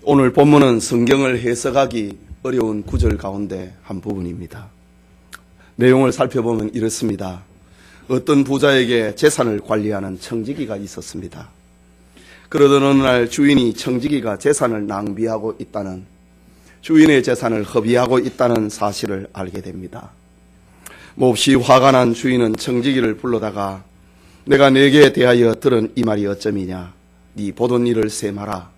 오늘 본문은 성경을 해석하기 어려운 구절 가운데 한 부분입니다. 내용을 살펴보면 이렇습니다. 어떤 부자에게 재산을 관리하는 청지기가 있었습니다. 그러던 어느 날 주인이 청지기가 재산을 낭비하고 있다는, 주인의 재산을 허비하고 있다는 사실을 알게 됩니다. 몹시 화가 난 주인은 청지기를 불러다가 내가 네게 대하여 들은 이 말이 어쩌미냐. 네 보던 일을 세마라.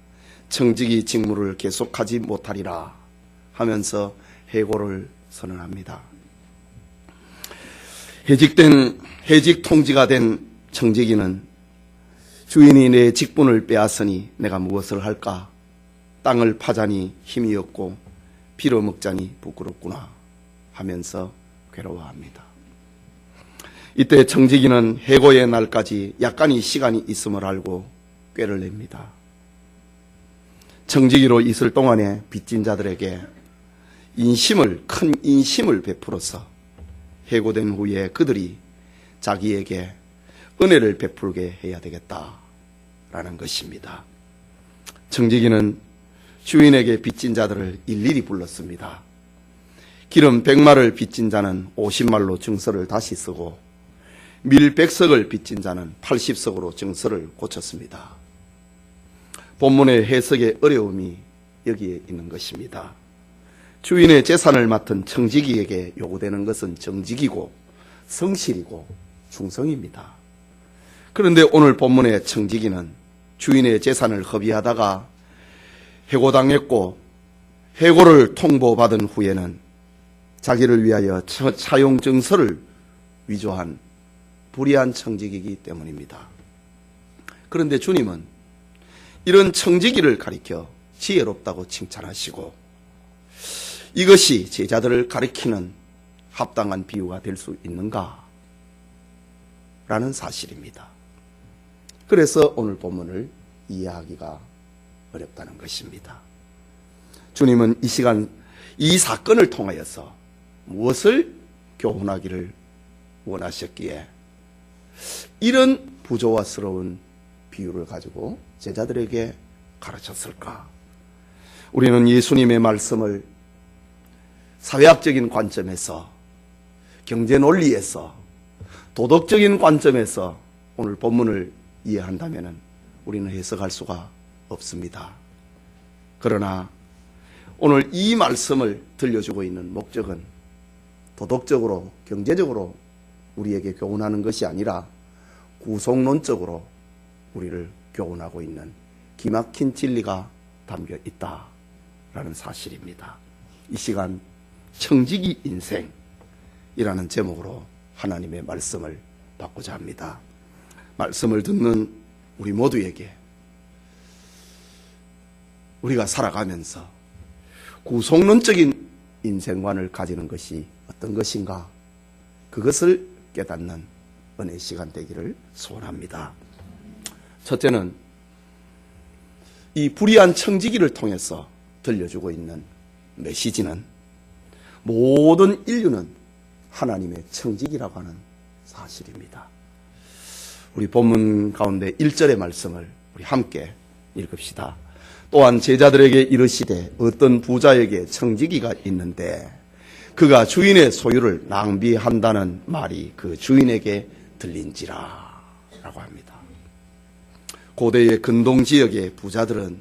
청지기 직무를 계속하지 못하리라 하면서 해고를 선언합니다. 해직 통지가 된 청지기는 주인이 내 직분을 빼앗으니 내가 무엇을 할까? 땅을 파자니 힘이 없고 피로 먹자니 부끄럽구나 하면서 괴로워합니다. 이때 청지기는 해고의 날까지 약간의 시간이 있음을 알고 꾀를 냅니다. 청지기로 있을 동안에 빚진 자들에게 큰 인심을 베풀어서 해고된 후에 그들이 자기에게 은혜를 베풀게 해야 되겠다라는 것입니다. 청지기는 주인에게 빚진 자들을 일일이 불렀습니다. 기름 100마를 빚진 자는 50말로 증서를 다시 쓰고 밀 100석을 빚진 자는 80석으로 증서를 고쳤습니다. 본문의 해석의 어려움이 여기에 있는 것입니다. 주인의 재산을 맡은 청지기에게 요구되는 것은 정직이고 성실이고 충성입니다. 그런데 오늘 본문의 청지기는 주인의 재산을 허비하다가 해고당했고 해고를 통보받은 후에는 자기를 위하여 차용 증서를 위조한 불의한 청지기이기 때문입니다. 그런데 주님은 이런 청지기를 가리켜 지혜롭다고 칭찬하시고 이것이 제자들을 가리키는 합당한 비유가 될 수 있는가? 라는 사실입니다. 그래서 오늘 본문을 이해하기가 어렵다는 것입니다. 주님은 이 시간 이 사건을 통하여서 무엇을 교훈하기를 원하셨기에 이런 부조화스러운 비유를 가지고 제자들에게 가르쳤을까? 우리는 예수님의 말씀을 사회학적인 관점에서, 경제 논리에서, 도덕적인 관점에서 오늘 본문을 이해한다면 우리는 해석할 수가 없습니다. 그러나 오늘 이 말씀을 들려주고 있는 목적은 도덕적으로, 경제적으로 우리에게 교훈하는 것이 아니라 구속론적으로 우리를 교훈하고 있는 기막힌 진리가 담겨 있다라는 사실입니다. 이 시간 청지기 인생이라는 제목으로 하나님의 말씀을 받고자 합니다. 말씀을 듣는 우리 모두에게 우리가 살아가면서 구속론적인 인생관을 가지는 것이 어떤 것인가, 그것을 깨닫는 은혜 시간 되기를 소원합니다. 첫째는 이 불의한 청지기를 통해서 들려주고 있는 메시지는 모든 인류는 하나님의 청지기라고 하는 사실입니다. 우리 본문 가운데 1절의 말씀을 우리 함께 읽읍시다. 또한 제자들에게 이르시되 어떤 부자에게 청지기가 있는데 그가 주인의 소유를 낭비한다는 말이 그 주인에게 들린지라 라고 합니다. 고대의 근동지역의 부자들은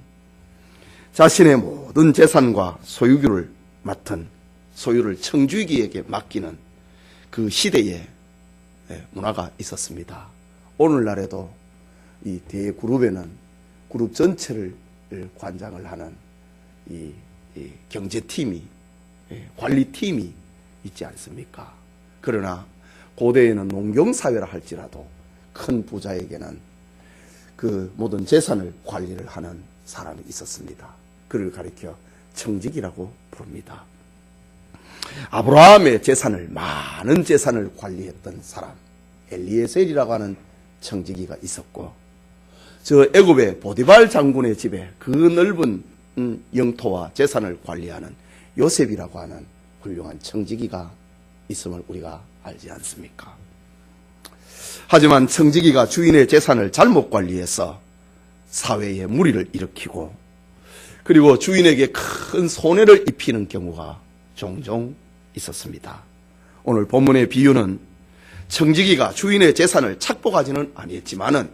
자신의 모든 재산과 소유를 청지기에게 맡기는 그 시대의 문화가 있었습니다. 오늘날에도 이 대그룹에는 그룹 전체를 관장을 하는 이 경제팀이, 관리팀이 있지 않습니까? 그러나 고대에는 농경사회라 할지라도 큰 부자에게는 그 모든 재산을 관리를 하는 사람이 있었습니다. 그를 가리켜 청지기라고 부릅니다. 아브라함의 많은 재산을 관리했던 사람 엘리에셀이라고 하는 청지기가 있었고, 저 애굽의 보디발 장군의 집에 그 넓은 영토와 재산을 관리하는 요셉이라고 하는 훌륭한 청지기가 있음을 우리가 알지 않습니까? 하지만 청지기가 주인의 재산을 잘못 관리해서 사회에 무리를 일으키고 그리고 주인에게 큰 손해를 입히는 경우가 종종 있었습니다. 오늘 본문의 비유는 청지기가 주인의 재산을 착복하지는 아니했지만은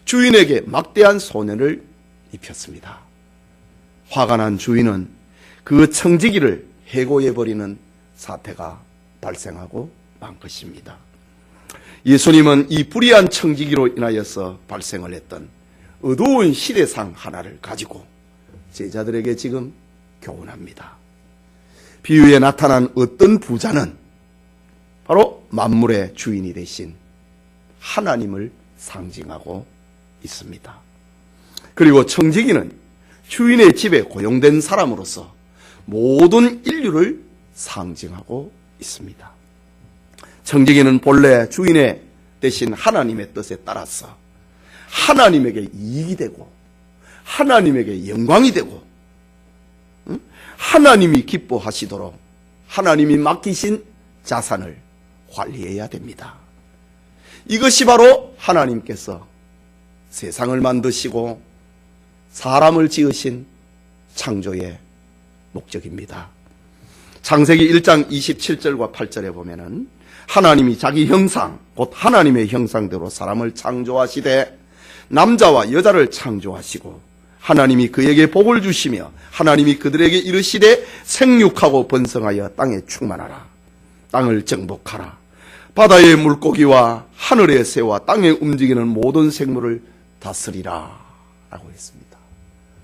주인에게 막대한 손해를 입혔습니다. 화가 난 주인은 그 청지기를 해고해버리는 사태가 발생하고 만 것입니다. 예수님은 이 불의한 청지기로 인하여서 발생을 했던 어두운 시대상 하나를 가지고 제자들에게 지금 교훈합니다. 비유에 나타난 어떤 부자는 바로 만물의 주인이 되신 하나님을 상징하고 있습니다. 그리고 청지기는 주인의 집에 고용된 사람으로서 모든 인류를 상징하고 있습니다. 청지기는 본래 주인의 대신 하나님의 뜻에 따라서 하나님에게 이익이 되고 하나님에게 영광이 되고 하나님이 기뻐하시도록 하나님이 맡기신 자산을 관리해야 됩니다. 이것이 바로 하나님께서 세상을 만드시고 사람을 지으신 창조의 목적입니다. 창세기 1장 27절과 8절에 보면은 하나님이 자기 형상, 곧 하나님의 형상대로 사람을 창조하시되 남자와 여자를 창조하시고 하나님이 그에게 복을 주시며 하나님이 그들에게 이르시되 생육하고 번성하여 땅에 충만하라. 땅을 정복하라. 바다의 물고기와 하늘의 새와 땅에 움직이는 모든 생물을 다스리라 라고 했습니다.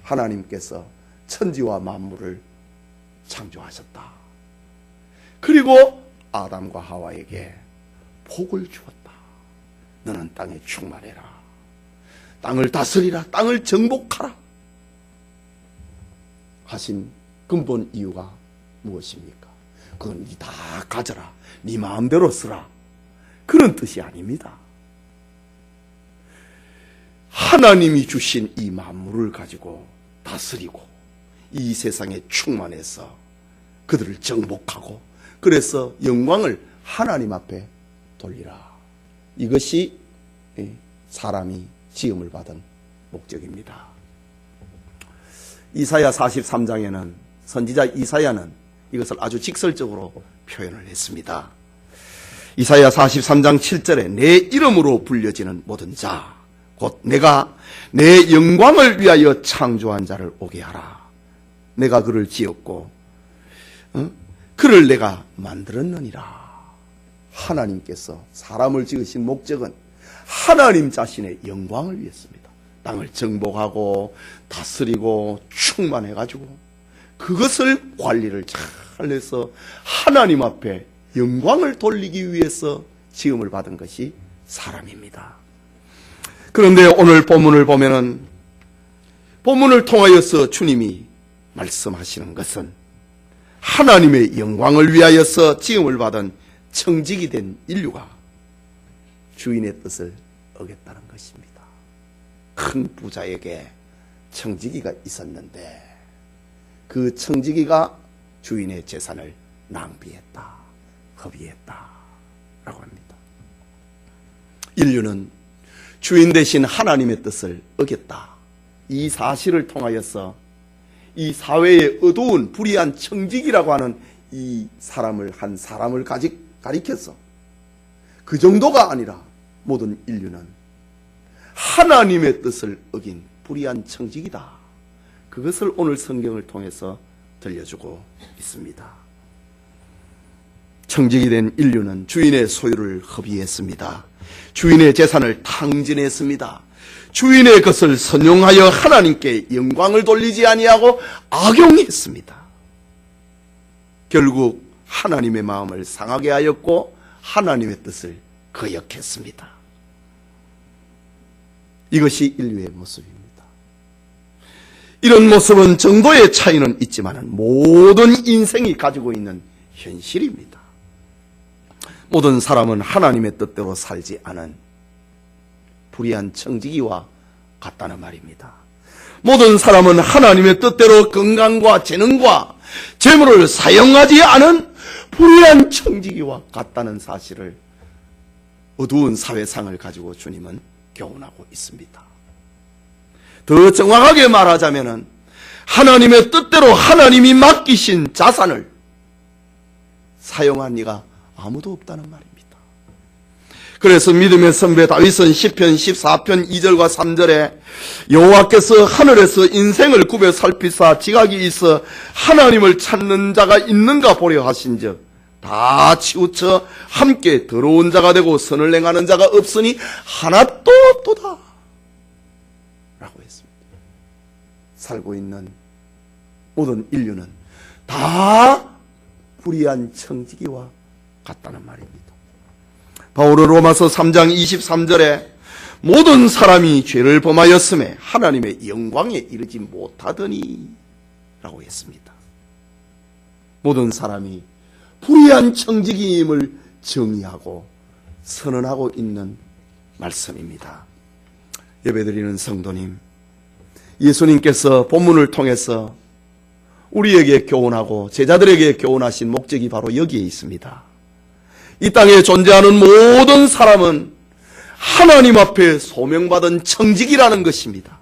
하나님께서 천지와 만물을 창조하셨다. 그리고 아담과 하와에게 복을 주었다. 너는 땅에 충만해라. 땅을 다스리라. 땅을 정복하라. 하신 근본 이유가 무엇입니까? 그건 니 다 가져라. 네 마음대로 쓰라. 그런 뜻이 아닙니다. 하나님이 주신 이 만물을 가지고 다스리고 이 세상에 충만해서 그들을 정복하고 그래서 영광을 하나님 앞에 돌리라. 이것이 사람이 지음을 받은 목적입니다. 이사야 43장에는 선지자 이사야는 이것을 아주 직설적으로 표현을 했습니다. 이사야 43장 7절에 내 이름으로 불려지는 모든 자, 곧 내가 내 영광을 위하여 창조한 자를 오게 하라. 내가 그를 지었고 그를 내가 만들었느니라. 하나님께서 사람을 지으신 목적은 하나님 자신의 영광을 위했습니다. 땅을 정복하고 다스리고 충만해가지고 그것을 관리를 잘 해서 하나님 앞에 영광을 돌리기 위해서 지음을 받은 것이 사람입니다. 그런데 오늘 본문을 보면은 본문을 통하여서 주님이 말씀하시는 것은 하나님의 영광을 위하여서 지음을 받은 청지기 된 인류가 주인의 뜻을 어겼다는 것입니다. 큰 부자에게 청지기가 있었는데 그 청지기가 주인의 재산을 낭비했다, 허비했다 라고 합니다. 인류는 주인 대신 하나님의 뜻을 어겼다. 이 사실을 통하여서 이 사회의 어두운 불의한 청지기라고 하는 이 사람을 한 사람을 가리켜서 그 정도가 아니라 모든 인류는 하나님의 뜻을 어긴 불의한 청지기다. 그것을 오늘 성경을 통해서 들려주고 있습니다. 청지기 된 인류는 주인의 소유를 허비했습니다. 주인의 재산을 탕진했습니다. 주인의 것을 선용하여 하나님께 영광을 돌리지 아니하고 악용했습니다. 결국 하나님의 마음을 상하게 하였고 하나님의 뜻을 거역했습니다. 이것이 인류의 모습입니다. 이런 모습은 정도의 차이는 있지만 모든 인생이 가지고 있는 현실입니다. 모든 사람은 하나님의 뜻대로 살지 않은 불의한 청지기와 같다는 말입니다. 모든 사람은 하나님의 뜻대로 건강과 재능과 재물을 사용하지 않은 불의한 청지기와 같다는 사실을 어두운 사회상을 가지고 주님은 교훈하고 있습니다. 더 정확하게 말하자면은 하나님의 뜻대로 하나님이 맡기신 자산을 사용한 이가 아무도 없다는 말입니다. 그래서 믿음의 선배 다윗은 시편 14편 2절과 3절에 여호와께서 하늘에서 인생을 굽어 살피사 지각이 있어 하나님을 찾는 자가 있는가 보려 하신즉 다 치우쳐 함께 더러운 자가 되고 선을 행하는 자가 없으니 하나도 없도다 라고 했습니다. 살고 있는 모든 인류는 다 불의한 청지기와 같다는 말입니다. 바울은 로마서 3장 23절에 모든 사람이 죄를 범하였음에 하나님의 영광에 이르지 못하더니 라고 했습니다. 모든 사람이 불의한 청지기임을 정의하고 선언하고 있는 말씀입니다. 예배드리는 성도님, 예수님께서 본문을 통해서 우리에게 교훈하고 제자들에게 교훈하신 목적이 바로 여기에 있습니다. 이 땅에 존재하는 모든 사람은 하나님 앞에 소명받은 청직이라는 것입니다.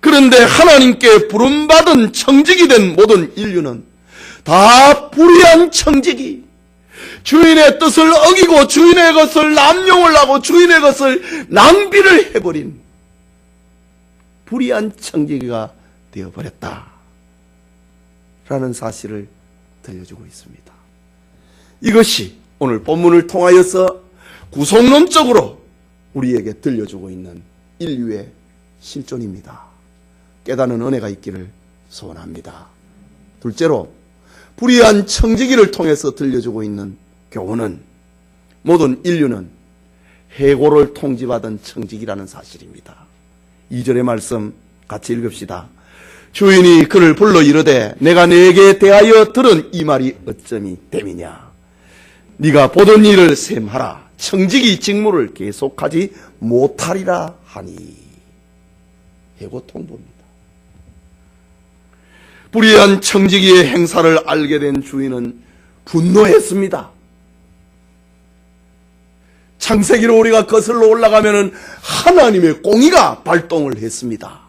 그런데 하나님께 부름받은 청직이 된 모든 인류는 다 불의한 청직이, 주인의 뜻을 어기고 주인의 것을 남용을 하고 주인의 것을 낭비를 해버린 불의한 청지기가 되어버렸다 라는 사실을 들려주고 있습니다. 이것이 오늘 본문을 통하여서 구속론적으로 우리에게 들려주고 있는 인류의 실존입니다. 깨닫는 은혜가 있기를 소원합니다. 둘째로 불의한 청지기를 통해서 들려주고 있는 교훈은 모든 인류는 해고를 통지받은 청지기라는 사실입니다. 2절의 말씀 같이 읽읍시다. 주인이 그를 불러 이르되 내가 네게 대하여 들은 이 말이 어쩌니 됨이냐. 네가 보던 일을 셈하라. 청지기 직무를 계속하지 못하리라 하니. 해고 통보입니다. 불의한 청지기의 행사를 알게 된 주인은 분노했습니다. 창세기로 우리가 거슬러 올라가면은 하나님의 공의가 발동을 했습니다.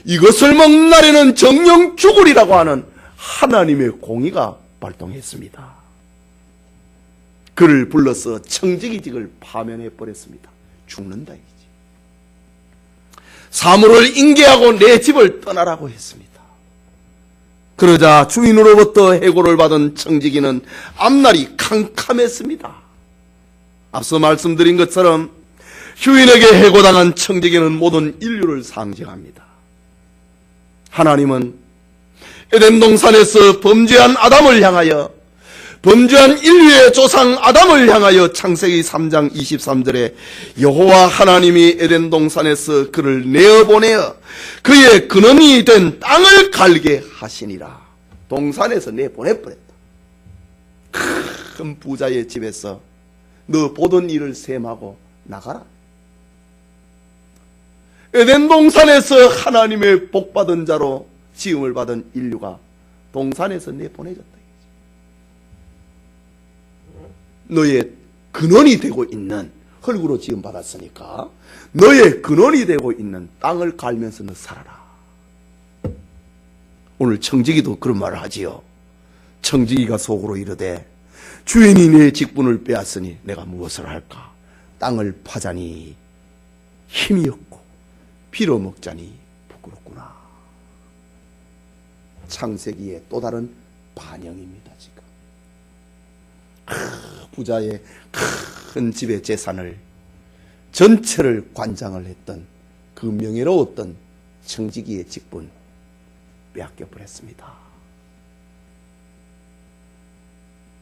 이것을 먹는 날에는 정령 죽으리라고 하는 하나님의 공의가 발동했습니다. 그를 불러서 청지기직을 파면해 버렸습니다. 죽는다 이지. 사물을 인계하고 내 집을 떠나라고 했습니다. 그러자 주인으로부터 해고를 받은 청지기는 앞날이 캄캄했습니다. 앞서 말씀드린 것처럼 주인에게 해고당한 청지기는 모든 인류를 상징합니다. 하나님은 에덴 동산에서 범죄한 아담을 향하여, 범죄한 인류의 조상 아담을 향하여 창세기 3장 23절에 여호와 하나님이 에덴 동산에서 그를 내어보내어 그의 근원이 된 땅을 갈게 하시니라. 동산에서 내보내버렸다. 큰 부자의 집에서 너 보던 일을 셈하고 나가라. 에덴 동산에서 하나님의 복받은 자로 지음을 받은 인류가 동산에서 내보내졌다. 너의 근원이 되고 있는, 흙으로 지음받았으니까 너의 근원이 되고 있는 땅을 갈면서 너 살아라. 오늘 청지기도 그런 말을 하지요. 청지기가 속으로 이르되 주인이 내 직분을 빼앗으니 내가 무엇을 할까? 땅을 파자니 힘이 없고 피로 먹자니 부끄럽구나. 창세기의 또 다른 반영입니다. 지금 부자의 큰 집의 재산을 전체를 관장을 했던 그 명예로웠던 청지기의 직분 빼앗겨 버렸습니다.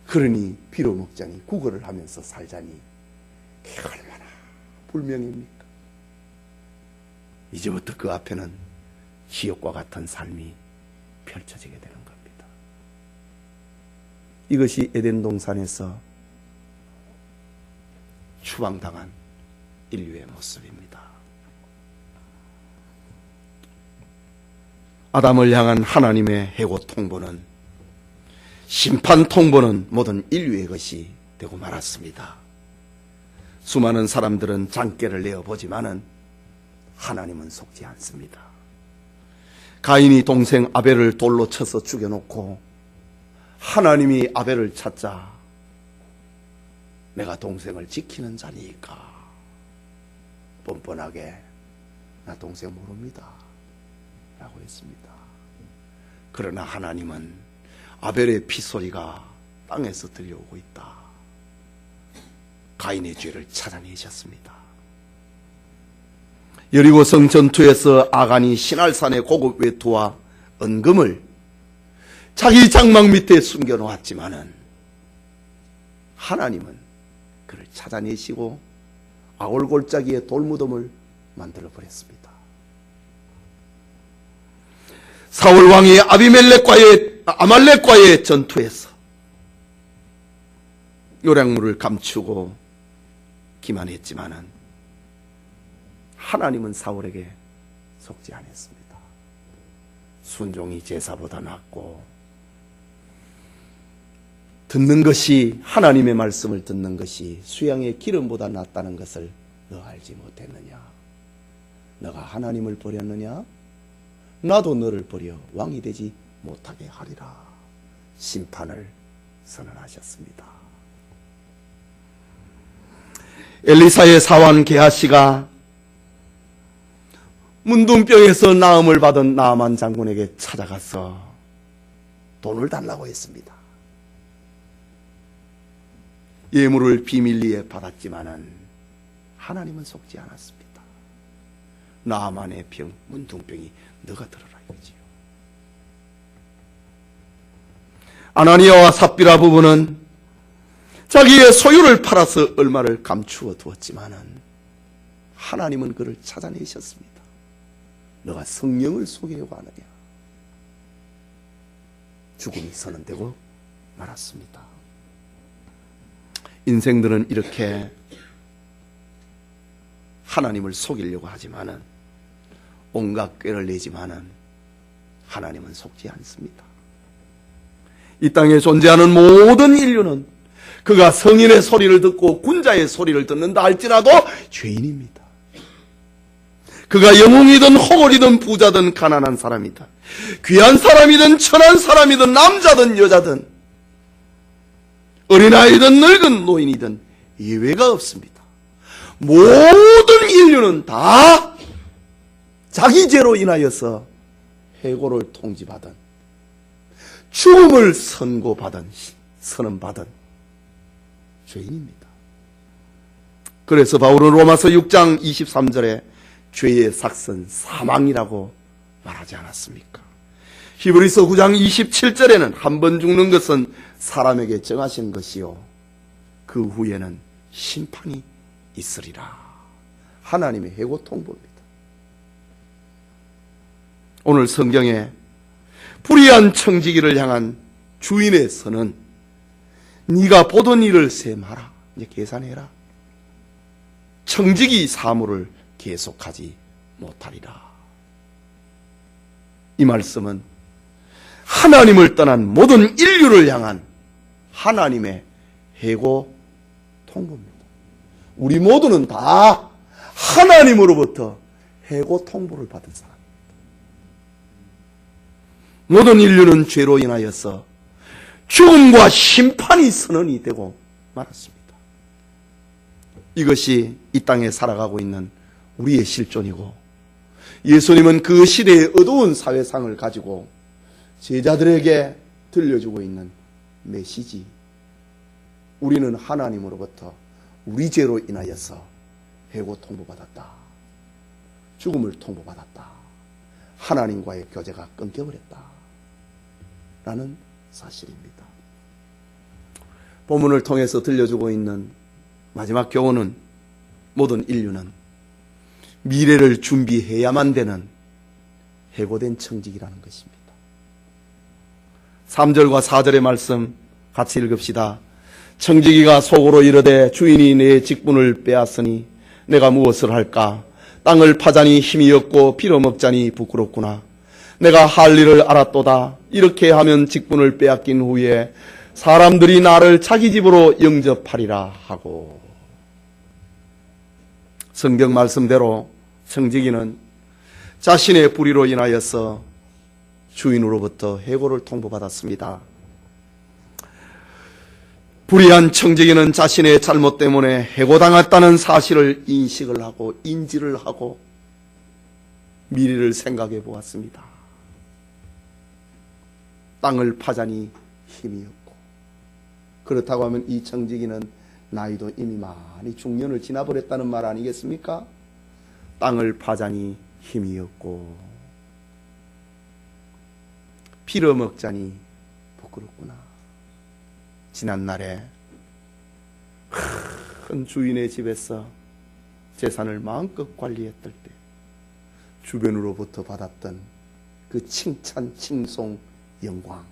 그러니 피로 먹자니 구걸을 하면서 살자니 얼마나 불명입니까? 이제부터 그 앞에는 지옥과 같은 삶이 펼쳐지게 되는 겁니다. 이것이 에덴 동산에서 추방당한 인류의 모습입니다. 아담을 향한 하나님의 해고 통보는, 심판 통보는 모든 인류의 것이 되고 말았습니다. 수많은 사람들은 장깨를 내어보지만은 하나님은 속지 않습니다. 가인이 동생 아벨을 돌로 쳐서 죽여놓고 하나님이 아벨을 찾자 내가 동생을 지키는 자니까 뻔뻔하게 나 동생 모릅니다 라고 했습니다. 그러나 하나님은 아벨의 피소리가 땅에서 들려오고 있다. 가인의 죄를 찾아내셨습니다. 여리고성 전투에서 아간이 시날산의 고급 외투와 은금을 자기 장막 밑에 숨겨놓았지만은 하나님은 그를 찾아내시고 아골골짜기에 돌무덤을 만들어버렸습니다. 사울 왕이 아말렉과의 전투에서 요량물을 감추고 기만했지만은 하나님은 사울에게 속지 않았습니다. 순종이 제사보다 낫고 듣는 것이 하나님의 말씀을 듣는 것이 수양의 기름보다 낫다는 것을 너 알지 못했느냐? 너가 하나님을 버렸느냐? 나도 너를 버려 왕이 되지 못하게 하리라. 심판을 선언하셨습니다. 엘리사의 사환 게하시가 문둥병에서 나음을 받은 나아만 장군에게 찾아가서 돈을 달라고 했습니다. 예물을 비밀리에 받았지만은 하나님은 속지 않았습니다. 나아만의 병, 문둥병이 너가 들어라 이거지요. 아나니아와 삽비라 부부는 자기의 소유를 팔아서 얼마를 감추어 두었지만은 하나님은 그를 찾아내셨습니다. 너가 성령을 속이려고 하느냐? 죽음이 선언되고 말았습니다. 인생들은 이렇게 하나님을 속이려고 하지만은 온갖 꾀를 내지만은 하나님은 속지 않습니다. 이 땅에 존재하는 모든 인류는 그가 성인의 소리를 듣고 군자의 소리를 듣는다 할지라도 죄인입니다. 그가 영웅이든 호걸이든 부자든 가난한 사람이든 귀한 사람이든 천한 사람이든 남자든 여자든 어린아이든 늙은 노인이든 예외가 없습니다. 모든 인류는 다 자기 죄로 인하여서 해고를 통지받은 죽음을 선언받은 죄인입니다. 그래서 바울은 로마서 6장 23절에 죄의 삭선 사망이라고 말하지 않았습니까? 히브리서 9장 27절에는 한 번 죽는 것은 사람에게 정하신 것이요 그 후에는 심판이 있으리라. 하나님의 해고 통보입니다. 오늘 성경에 불의한 청지기를 향한 주인의 선은 네가 보던 일을 셈하라. 이제 계산해라. 청지기 사물을 계속하지 못하리라. 이 말씀은 하나님을 떠난 모든 인류를 향한 하나님의 해고 통보입니다. 우리 모두는 다 하나님으로부터 해고 통보를 받은 사람입니다. 모든 인류는 죄로 인하여서 죽음과 심판이 선언이 되고 말았습니다. 이것이 이 땅에 살아가고 있는 우리의 실존이고 예수님은 그 시대의 어두운 사회상을 가지고 제자들에게 들려주고 있는 메시지. 우리는 하나님으로부터 우리 죄로 인하여서 해고 통보받았다. 죽음을 통보받았다. 하나님과의 교제가 끊겨버렸다. 라는 사실입니다. 본문을 통해서 들려주고 있는 마지막 교훈은 모든 인류는 미래를 준비해야만 되는 해고된 청직이라는 것입니다. 3절과 4절의 말씀 같이 읽읍시다. 청지기가 속으로 이르되 주인이 내 직분을 빼앗으니 내가 무엇을 할까? 땅을 파자니 힘이 없고 빌어먹자니 부끄럽구나. 내가 할 일을 알았도다. 이렇게 하면 직분을 빼앗긴 후에 사람들이 나를 자기 집으로 영접하리라 하고. 성경 말씀대로 청지기는 자신의 불의로 인하여서 주인으로부터 해고를 통보받았습니다. 불의한 청지기는 자신의 잘못 때문에 해고당했다는 사실을 인식을 하고 인지를 하고 미래를 생각해 보았습니다. 땅을 파자니 힘이 없고, 그렇다고 하면 이 청지기는 나이도 이미 많이 중년을 지나버렸다는 말 아니겠습니까? 땅을 파자니 힘이 없고 빌어먹자니 부끄럽구나. 지난날에 큰 주인의 집에서 재산을 마음껏 관리했을 때 주변으로부터 받았던 그 칭찬, 칭송, 영광,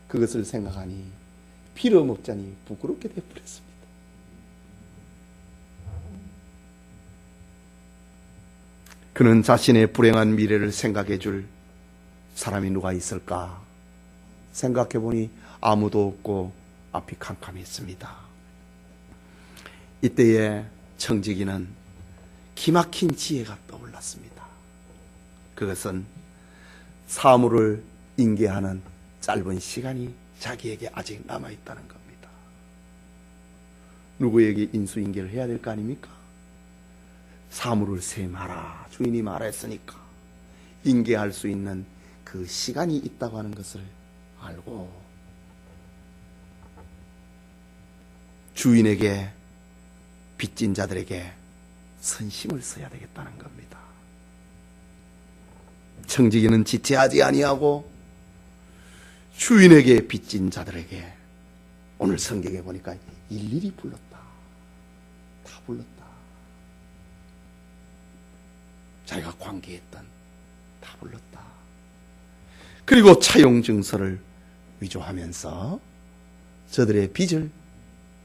그것을 생각하니 빌어먹자니 부끄럽게 되어버렸습니다. 그는 자신의 불행한 미래를 생각해 줄 사람이 누가 있을까 생각해 보니 아무도 없고 앞이 캄캄했습니다. 이때에 청지기는 기막힌 지혜가 떠올랐습니다. 그것은 사물을 인계하는 짧은 시간이 자기에게 아직 남아있다는 겁니다. 누구에게 인수인계를 해야 될 거 아닙니까? 사물을 세마라 주인이 말했으니까 인계할 수 있는 그 시간이 있다고 하는 것을 알고 주인에게 빚진 자들에게 선심을 써야 되겠다는 겁니다. 청지기는 지체하지 아니하고 주인에게 빚진 자들에게 오늘 성경에 보니까 일일이 불렀다. 다 불렀다. 자기가 관계했던 다 불렀다. 그리고 차용 증서를 위조하면서 저들의 빚을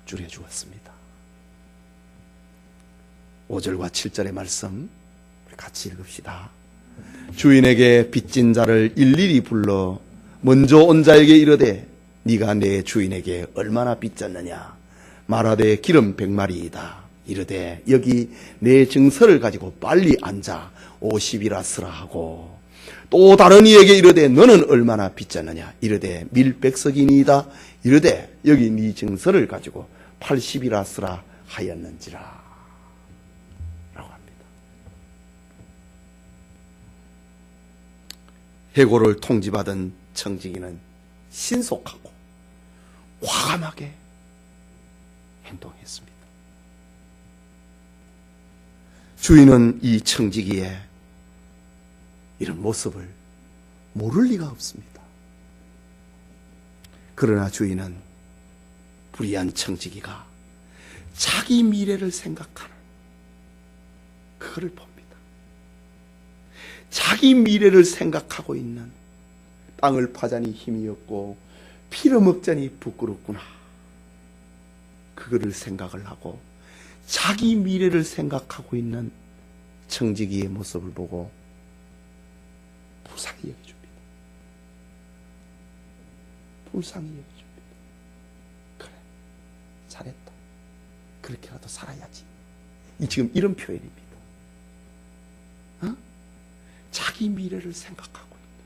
줄여주었습니다. 5절과 7절의 말씀 같이 읽읍시다. 주인에게 빚진 자를 일일이 불러 먼저 온 자에게 이르되 네가 내 주인에게 얼마나 빚졌느냐 말하되 기름 100마리이다. 이르되 여기 내 증서를 가지고 빨리 앉아 50이라 쓰라 하고 또 다른 이에게 이르되 너는 얼마나 빚졌느냐 이르되 밀백석이니이다. 이르되 여기 네 증서를 가지고 80이라 쓰라 하였는지라 라고 합니다. 해고를 통지받은 청지기는 신속하고 과감하게 행동했습니다. 주인은 이 청지기의 이런 모습을 모를 리가 없습니다. 그러나 주인은 불의한 청지기가 자기 미래를 생각하는 그거를 봅니다. 자기 미래를 생각하고 있는 땅을 파자니 힘이 없고 빌어먹자니 부끄럽구나. 그거를 생각을 하고 자기 미래를 생각하고 있는 청지기의 모습을 보고 불쌍히 여겨줍니다. 불쌍히 여겨줍니다. 그래, 잘했다. 그렇게라도 살아야지. 지금 이런 표현입니다. 어? 자기 미래를 생각하고 있다.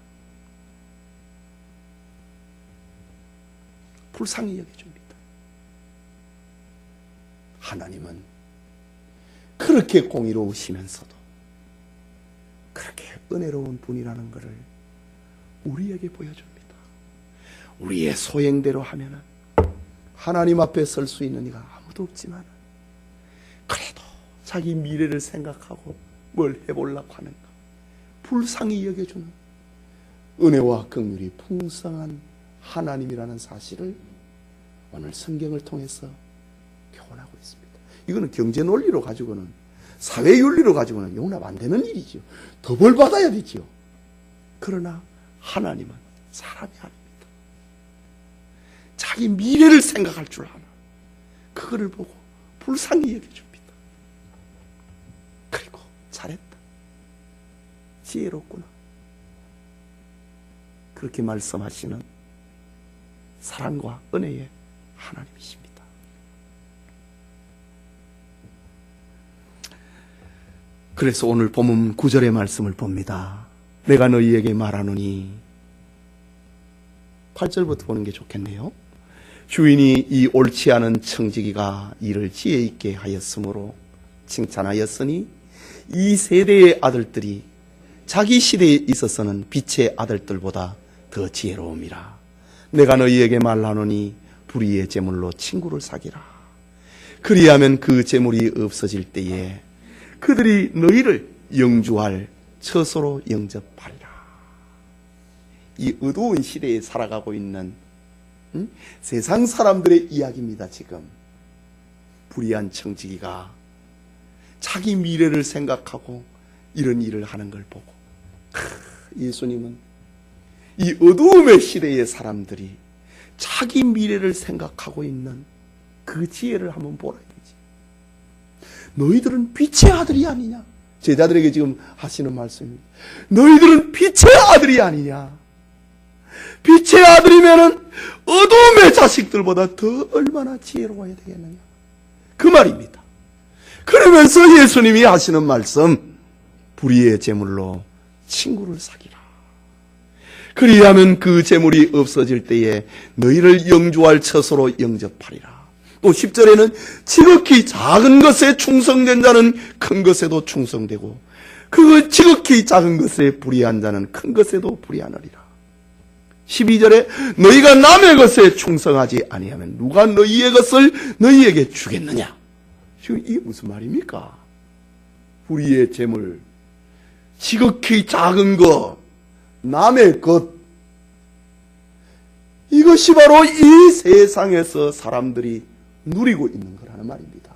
불쌍히 여겨줍니다. 하나님은 그렇게 공의로우시면서도 그렇게 은혜로운 분이라는 것을 우리에게 보여줍니다. 우리의 소행대로 하면은 하나님 앞에 설 수 있는 이가 아무도 없지만 그래도 자기 미래를 생각하고 뭘 해보려고 하는가 불쌍히 여겨주는 은혜와 긍휼이 풍성한 하나님이라는 사실을 오늘 성경을 통해서 교훈하고 있습니다. 이거는 경제 논리로 가지고는 사회 윤리로 가지고는 용납 안 되는 일이죠. 더 벌 받아야 되죠. 그러나 하나님은 사람이 아닙니다. 자기 미래를 생각할 줄 아나. 그거를 보고 불쌍히 여겨줍니다. 그리고 잘했다. 지혜롭구나. 그렇게 말씀하시는 사랑과 은혜의 하나님이십니다. 그래서 오늘 본문 9절의 말씀을 봅니다. 내가 너희에게 말하노니, 8절부터 보는 게 좋겠네요. 주인이 이 옳지 않은 청지기가 이를 지혜 있게 하였으므로 칭찬하였으니 이 세대의 아들들이 자기 시대에 있어서는 빛의 아들들보다 더 지혜로움이라. 내가 너희에게 말하노니 불의의 제물로 친구를 사귀라. 그리하면 그 제물이 없어질 때에 그들이 너희를 영주할 처소로 영접하리라. 이 어두운 시대에 살아가고 있는 세상 사람들의 이야기입니다. 지금 불의한 청지기가 자기 미래를 생각하고 이런 일을 하는 걸 보고, 예수님은 이 어두움의 시대의 사람들이 자기 미래를 생각하고 있는 그 지혜를 한번 보라 이거지. 너희들은 빛의 아들이 아니냐? 제자들에게 지금 하시는 말씀입니다. 너희들은 빛의 아들이 아니냐? 빛의 아들이면은 어두움의 자식들보다 더 얼마나 지혜로워야 되겠느냐? 그 말입니다. 그러면서 예수님이 하시는 말씀, 불의의 제물로 친구를 사귀라. 그리하면 그 제물이 없어질 때에 너희를 영주할 처소로 영접하리라. 또 10절에는 지극히 작은 것에 충성된 자는 큰 것에도 충성되고 그 지극히 작은 것에 불의한 자는 큰 것에도 불의하느리라. 12절에 너희가 남의 것에 충성하지 아니하면 누가 너희의 것을 너희에게 주겠느냐? 지금 이게 무슨 말입니까? 불의의 재물, 지극히 작은 것, 남의 것, 이것이 바로 이 세상에서 사람들이 누리고 있는 거라는 말입니다.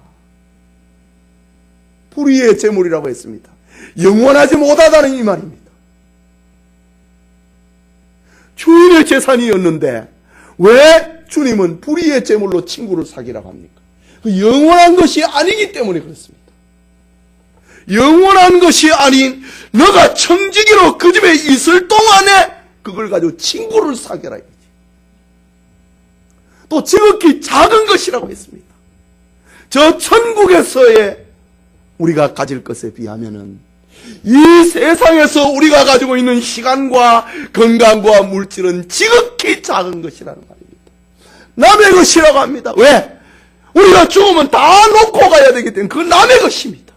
불의의 재물이라고 했습니다. 영원하지 못하다는 이 말입니다. 주인의 재산이었는데 왜 주님은 불의의 재물로 친구를 사귀라고 합니까? 그 영원한 것이 아니기 때문에 그렇습니다. 영원한 것이 아닌 너가 청지기로 그 집에 있을 동안에 그걸 가지고 친구를 사귀라 이거지. 또 지극히 작은 것이라고 했습니다. 저 천국에서의 우리가 가질 것에 비하면은 이 세상에서 우리가 가지고 있는 시간과 건강과 물질은 지극히 작은 것이라는 말입니다. 남의 것이라고 합니다. 왜? 우리가 죽으면 다 놓고 가야 되기 때문에 그 남의 것입니다.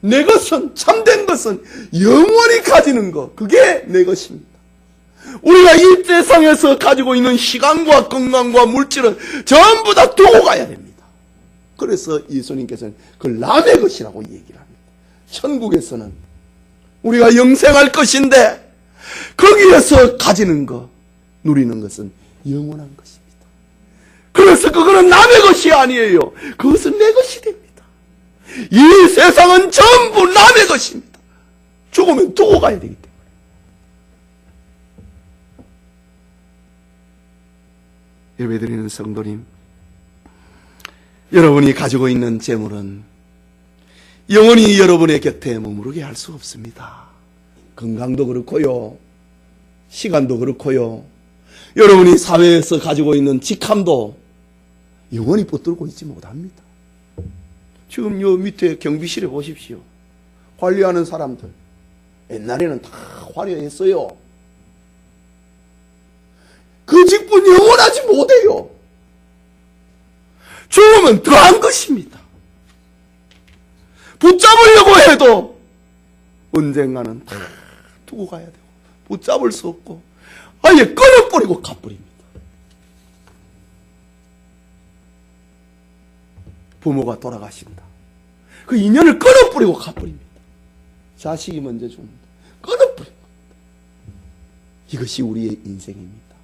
내 것은, 참된 것은 영원히 가지는 것, 그게 내 것입니다. 우리가 이 세상에서 가지고 있는 시간과 건강과 물질은 전부 다 두고 가야 됩니다. 그래서 예수님께서는 그걸 남의 것이라고 얘기를 합니다. 천국에서는 우리가 영생할 것인데 거기에서 가지는 것, 누리는 것은 영원한 것입니다. 그래서 그거는 남의 것이 아니에요. 그것은 내 것이 됩니다. 이 세상은 전부 남의 것입니다. 죽으면 두고 가야 되기 때문에. 예배드리는 성도님, 여러분이 가지고 있는 재물은 영원히 여러분의 곁에 머무르게 할 수 없습니다. 건강도 그렇고요, 시간도 그렇고요, 여러분이 사회에서 가지고 있는 직함도 영원히 붙들고 있지 못합니다. 지금 요 밑에 경비실에 보십시오. 관리하는 사람들 옛날에는 다 화려했어요. 그 직분 영원하지 못해요. 죽으면 더한 것입니다. 붙잡으려고 해도 언젠가는 다 두고 가야 되고 붙잡을 수 없고 아예 끊어버리고 가버립니다. 부모가 돌아가신다. 그 인연을 끊어버리고 가버립니다. 자식이 먼저 죽는다. 끊어버리고 갑니다. 이것이 우리의 인생입니다.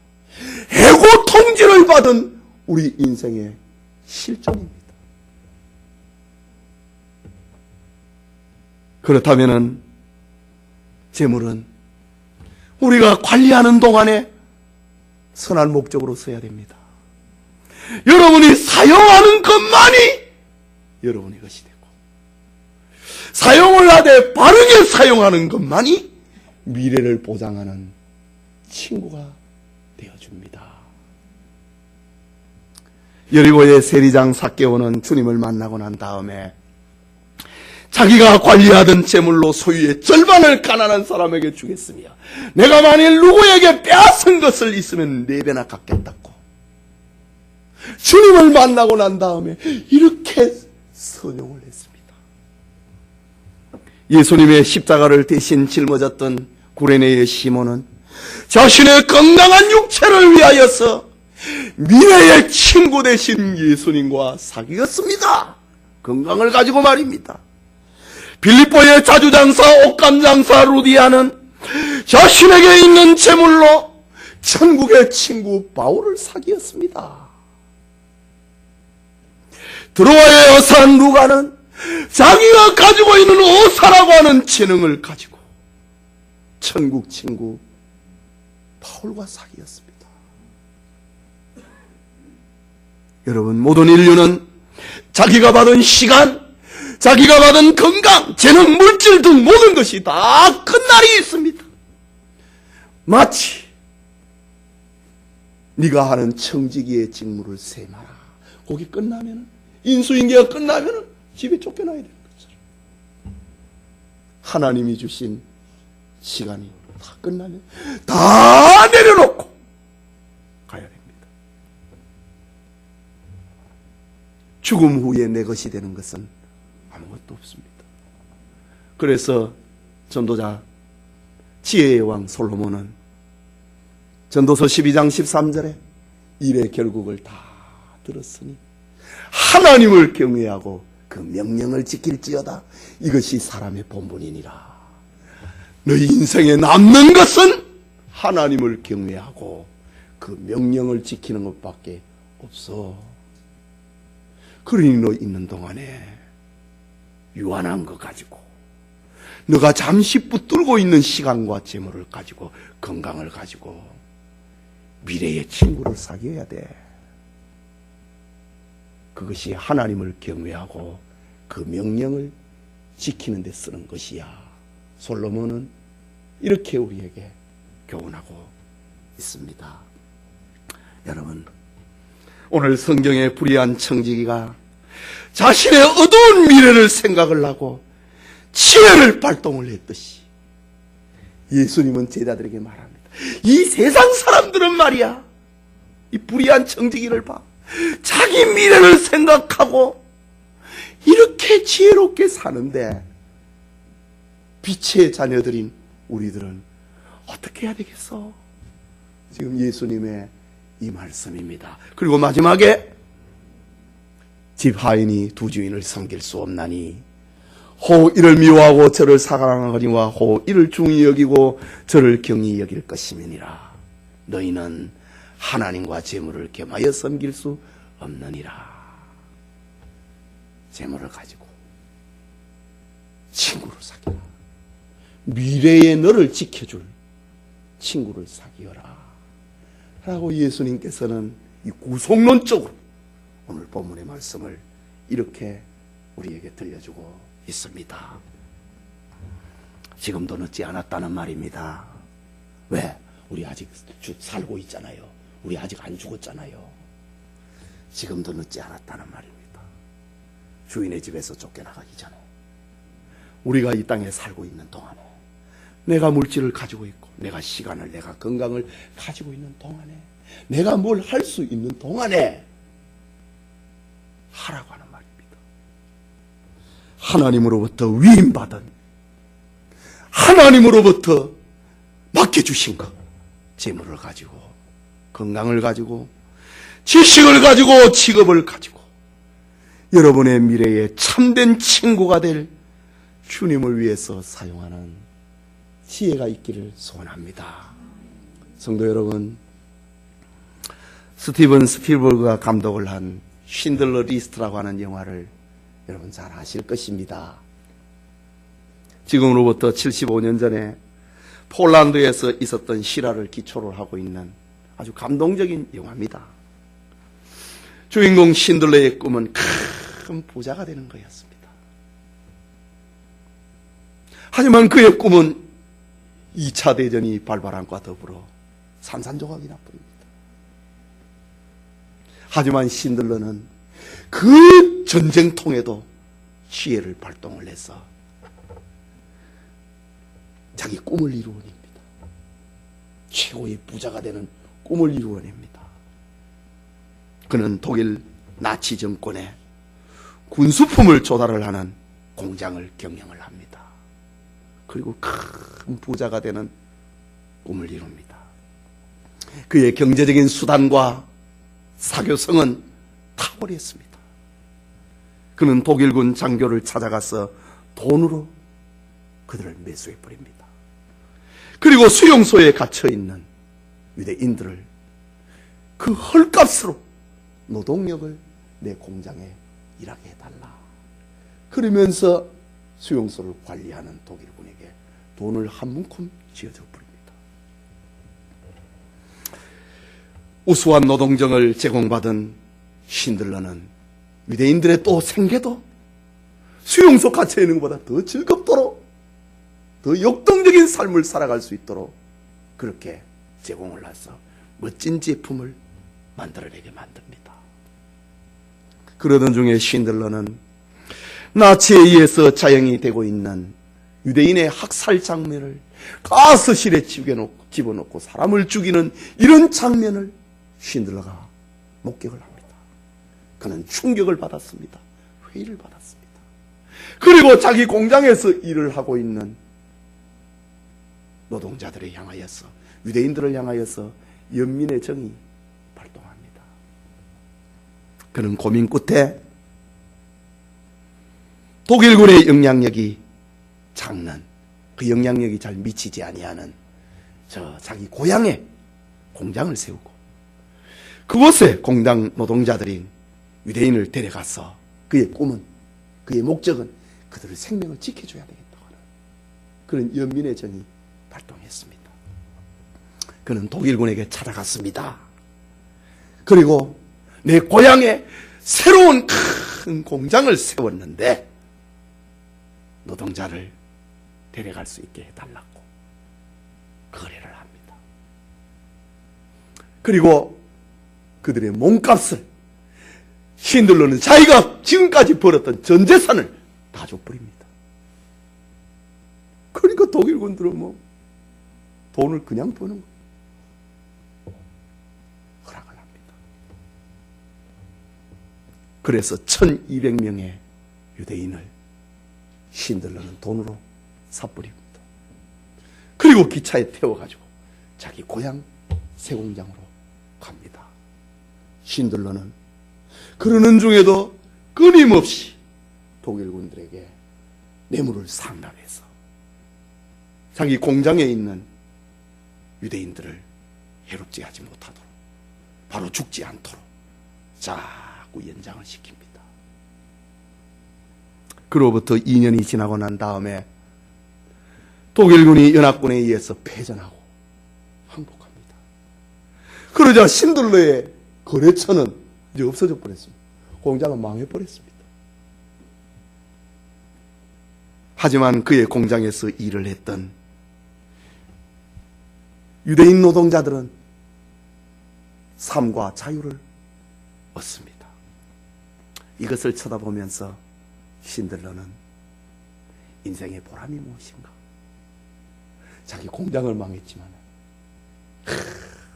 해고 통지를 받은 우리 인생의 실존입니다. 그렇다면은 재물은 우리가 관리하는 동안에 선한 목적으로 써야 됩니다. 여러분이 사용하는 것만이 여러분의 것이 되고 사용을 하되 바르게 사용하는 것만이 미래를 보장하는 친구가 되어줍니다. 여리고의 세리장 삭개오는 주님을 만나고 난 다음에 자기가 관리하던 재물로 소유의 절반을 가난한 사람에게 주겠으며 내가 만일 누구에게 빼앗은 것을 있으면 4배나 갚겠다고 주님을 만나고 난 다음에 이렇게 선용을 했습니다. 예수님의 십자가를 대신 짊어졌던 구레네의 시몬은 자신의 건강한 육체를 위하여서 미래의 친구 되신 예수님과 사귀었습니다. 건강을 가지고 말입니다. 빌립보의 자주장사 옷감장사 루디아는 자신에게 있는 재물로 천국의 친구 바울을 사귀었습니다. 드로아의 여사 누가는 자기가 가지고 있는 의사라고 하는 재능을 가지고 천국 친구 바울과 사귀었습니다. 여러분, 모든 인류는 자기가 받은 시간, 자기가 받은 건강, 재능, 물질 등 모든 것이 다 끝날이 있습니다. 마치 네가 하는 청지기의 직무를 세마라. 거기 끝나면 인수인계가 끝나면 집에 쫓겨나야 되는 것처럼 하나님이 주신 시간이 다 끝나면 다 내려놓고 가야 됩니다. 죽음 후에 내 것이 되는 것은 아무것도 없습니다. 그래서 전도자 지혜의 왕 솔로몬은 전도서 12장 13절에 일의 결국을 다 들었으니 하나님을 경외하고 그 명령을 지킬지어다. 이것이 사람의 본분이니라. 너희 인생에 남는 것은 하나님을 경외하고 그 명령을 지키는 것밖에 없어. 그러니 너 있는 동안에 유한한 것 가지고, 너가 잠시 붙들고 있는 시간과 재물을 가지고, 건강을 가지고 미래의 친구를 사귀어야 돼. 그것이 하나님을 경외하고 그 명령을 지키는 데 쓰는 것이야. 솔로몬은 이렇게 우리에게 교훈하고 있습니다. 여러분, 오늘 성경의 불의한 청지기가 자신의 어두운 미래를 생각을 하고 지혜를 발동을 했듯이 예수님은 제자들에게 말합니다. 이 세상 사람들은 말이야, 이 불의한 청지기를 봐. 자기 미래를 생각하고 이렇게 지혜롭게 사는데 빛의 자녀들인 우리들은 어떻게 해야 되겠어? 지금 예수님의 이 말씀입니다. 그리고 마지막에 집 하인이 두 주인을 섬길 수 없나니 호 이를 미워하고 저를 사랑하거니와 호 이를 중히 여기고 저를 경히 여길 것임이니라. 너희는 하나님과 재물을 겸하여 섬길 수 없느니라. 재물을 가지고 친구를 사귀라. 미래의 너를 지켜줄 친구를 사귀어라 라고 예수님께서는 이 구속론적으로 오늘 본문의 말씀을 이렇게 우리에게 들려주고 있습니다. 지금도 늦지 않았다는 말입니다. 왜? 우리 아직 살고 있잖아요. 우리 아직 안 죽었잖아요. 지금도 늦지 않았다는 말입니다. 주인의 집에서 쫓겨나가기 전에, 우리가 이 땅에 살고 있는 동안에, 내가 물질을 가지고 있고 내가 시간을, 내가 건강을 가지고 있는 동안에, 내가 뭘 할 수 있는 동안에 하라고 하는 말입니다. 하나님으로부터 위임받은, 하나님으로부터 맡겨주신 것, 재물을 가지고, 건강을 가지고, 지식을 가지고, 직업을 가지고 여러분의 미래에 참된 친구가 될 주님을 위해서 사용하는 지혜가 있기를 소원합니다. 성도 여러분, 스티븐 스필버그가 감독을 한 쉰들러 리스트라고 하는 영화를 여러분 잘 아실 것입니다. 지금으로부터 75년 전에 폴란드에서 있었던 실화를 기초로 하고 있는 아주 감동적인 영화입니다. 주인공 신들러의 꿈은 큰 부자가 되는 거였습니다. 하지만 그의 꿈은 2차 대전이 발발함과 더불어 산산조각이 나버립니다. 하지만 신들러는 그 전쟁통에도 지혜를 발동을 해서 자기 꿈을 이루어냅니다. 최고의 부자가 되는 꿈을 이루어냅니다. 그는 독일 나치 정권에 군수품을 조달을 하는 공장을 경영을 합니다. 그리고 큰 부자가 되는 꿈을 이룹니다. 그의 경제적인 수단과 사교성은 탁월했습니다. 그는 독일군 장교를 찾아가서 돈으로 그들을 매수해버립니다. 그리고 수용소에 갇혀있는 유대인들을 그 헐값으로 노동력을 내 공장에 일하게 해달라. 그러면서 수용소를 관리하는 독일군에게 돈을 한 문큼 쥐어줘 버립니다. 우수한 노동정을 제공받은 신들러는 유대인들의 또 생계도 수용소 갇혀 있는 것보다 더 즐겁도록, 더 역동적인 삶을 살아갈 수 있도록 그렇게 제공을 해서 멋진 제품을 만들어내게 만듭니다. 그러던 중에 신들러는 나치에 의해서 자영이 되고 있는 유대인의 학살 장면을 가스실에 집어넣고 사람을 죽이는 이런 장면을 신들러가 목격을 합니다. 그는 충격을 받았습니다. 회의를 받았습니다. 그리고 자기 공장에서 일을 하고 있는 노동자들을 향하여서, 유대인들을 향하여서 연민의 정이 발동합니다. 그는 고민 끝에 독일군의 영향력이 작는, 그 영향력이 잘 미치지 아니하는 자기 고향에 공장을 세우고 그곳에 공장 노동자들인 유대인을 데려가서 그의 꿈은, 그의 목적은 그들의 생명을 지켜줘야 되겠다고 하는 그런 연민의 정이 발동했습니다. 그는 독일군에게 찾아갔습니다. 그리고 내 고향에 새로운 큰 공장을 세웠는데 노동자를 데려갈 수 있게 해달라고 거래를 합니다. 그리고 그들의 몸값을, 신들러는 자기가 지금까지 벌었던 전 재산을 다 줘버립니다. 그러니까 독일군들은 뭐 돈을 그냥 버는 거예요. 허락을 합니다. 그래서 1200명의 유대인을 신들러는 돈으로 사버립니다. 그리고 기차에 태워가지고 자기 고향 쇠공장으로 갑니다. 신들러는 그러는 중에도 끊임없이 독일군들에게 뇌물을 상납해서 자기 공장에 있는 유대인들을 해롭지 하지 못하도록, 바로 죽지 않도록 자꾸 연장을 시킵니다. 그로부터 2년이 지나고 난 다음에 독일군이 연합군에 의해서 패전하고 항복합니다. 그러자 신들러의 거래처는 이제 없어져 버렸습니다. 공장은 망해버렸습니다. 하지만 그의 공장에서 일을 했던 유대인 노동자들은 삶과 자유를 얻습니다. 이것을 쳐다보면서 신들러는 인생의 보람이 무엇인가? 자기 공장을 망했지만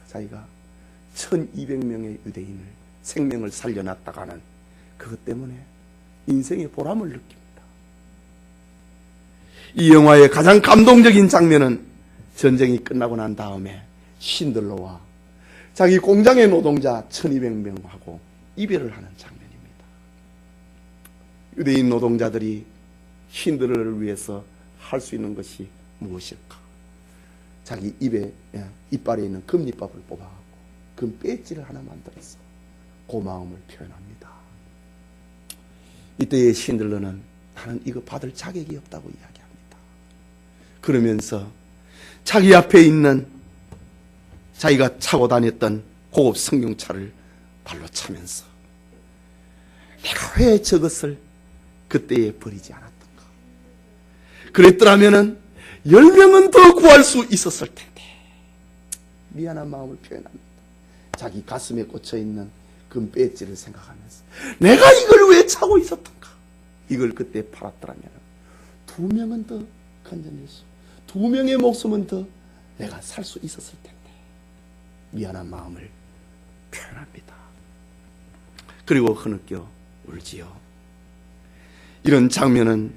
자기가 1200명의 유대인을 생명을 살려놨다가 하는 그것 때문에 인생의 보람을 느낍니다. 이 영화의 가장 감동적인 장면은 전쟁이 끝나고 난 다음에 신들러와 자기 공장의 노동자 1200명하고 이별을 하는 장면입니다. 유대인 노동자들이 신들러를 위해서 할 수 있는 것이 무엇일까? 자기 이빨에 있는 금잎밥을 뽑아갖고 금 배지를 하나 만들어서 고마움을 표현합니다. 이때의 신들러는 나는 이거 받을 자격이 없다고 이야기합니다. 그러면서 자기 앞에 있는 자기가 차고 다녔던 고급 승용차를 발로 차면서 내가 왜 저것을 그때에 버리지 않았던가? 그랬더라면은 10명은 더 구할 수 있었을 텐데. 미안한 마음을 표현합니다. 자기 가슴에 꽂혀있는 금 배지를 생각하면서 내가 이걸 왜 차고 있었던가? 이걸 그때 팔았더라면 2명은 더 건져낼 수, 2명의 목숨은 더 내가 살 수 있었을 텐데. 미안한 마음을 표현합니다. 그리고 흐느껴 울지요. 이런 장면은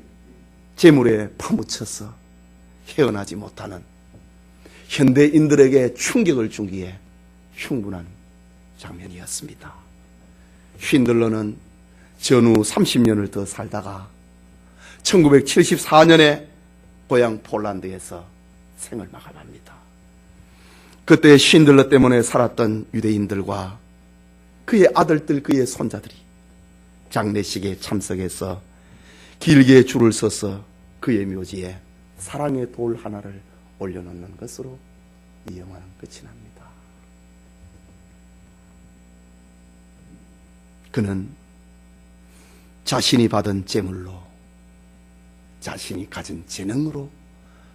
재물에 파묻혀서 헤어나지 못하는 현대인들에게 충격을 주기에 충분한 장면이었습니다. 쉰들러는 전후 30년을 더 살다가 1974년에 고향 폴란드에서 생을 마감합니다. 그때 쉰들러 때문에 살았던 유대인들과 그의 아들들, 그의 손자들이 장례식에 참석해서 길게 줄을 서서 그의 묘지에 사랑의 돌 하나를 올려놓는 것으로 이 영화는 끝이 납니다. 그는 자신이 받은 재물로, 자신이 가진 재능으로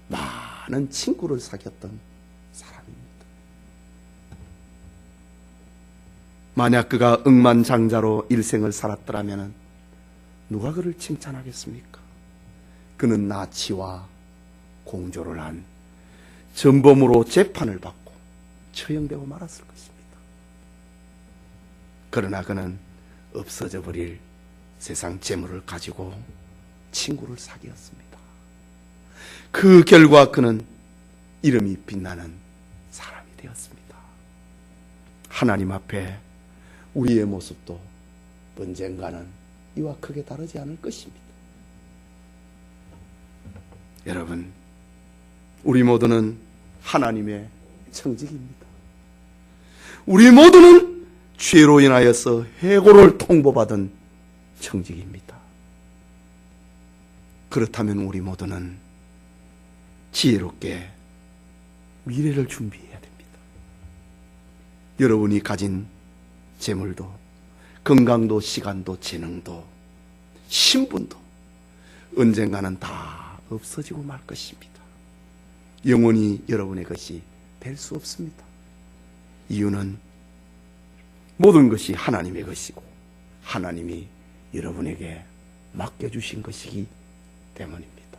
많은 친구를 사귀었던 사람입니다. 만약 그가 억만장자로 일생을 살았더라면 누가 그를 칭찬하겠습니까? 그는 나치와 공조를 한 전범으로 재판을 받고 처형되고 말았을 것입니다. 그러나 그는 없어져 버릴 세상 재물을 가지고 친구를 사귀었습니다. 그 결과 그는 이름이 빛나는 사람이 되었습니다. 하나님 앞에 우리의 모습도 언젠가는 이와 크게 다르지 않을 것입니다. 여러분, 우리 모두는 하나님의 청직입니다. 우리 모두는 죄로 인하여서 해고를 통보받은 청직입니다. 그렇다면 우리 모두는 지혜롭게 미래를 준비해야 됩니다. 여러분이 가진 재물도, 건강도, 시간도, 재능도, 신분도 언젠가는 다 없어지고 말 것입니다. 영원히 여러분의 것이 될 수 없습니다. 이유는 모든 것이 하나님의 것이고 하나님이 여러분에게 맡겨주신 것이기 때문입니다.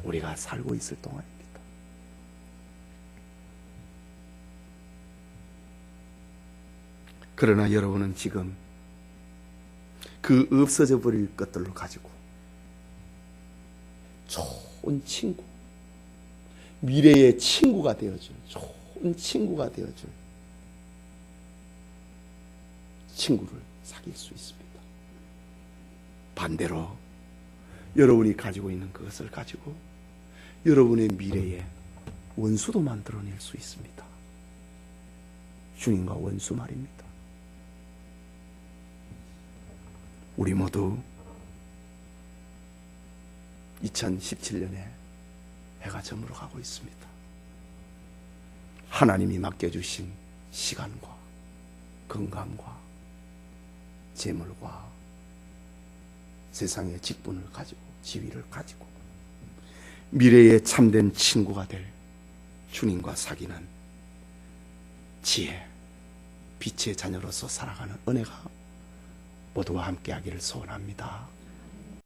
우리가 살고 있을 동안입니다. 그러나 여러분은 지금 그 없어져 버릴 것들을 가지고 좋은 친구, 미래의 친구가 되어줄, 좋은 친구가 되어줄 친구를 사귈 수 있습니다. 반대로 여러분이 가지고 있는 그것을 가지고 여러분의 미래에 원수도 만들어낼 수 있습니다. 주님과 원수 말입니다. 우리 모두 2017년에 해가 저물어 가고 있습니다. 하나님이 맡겨주신 시간과 건강과 재물과 세상의 직분을 가지고, 지위를 가지고 미래의 참된 친구가 될 주님과 사귀는 지혜, 빛의 자녀로서 살아가는 은혜가 모두와 함께하기를 소원합니다.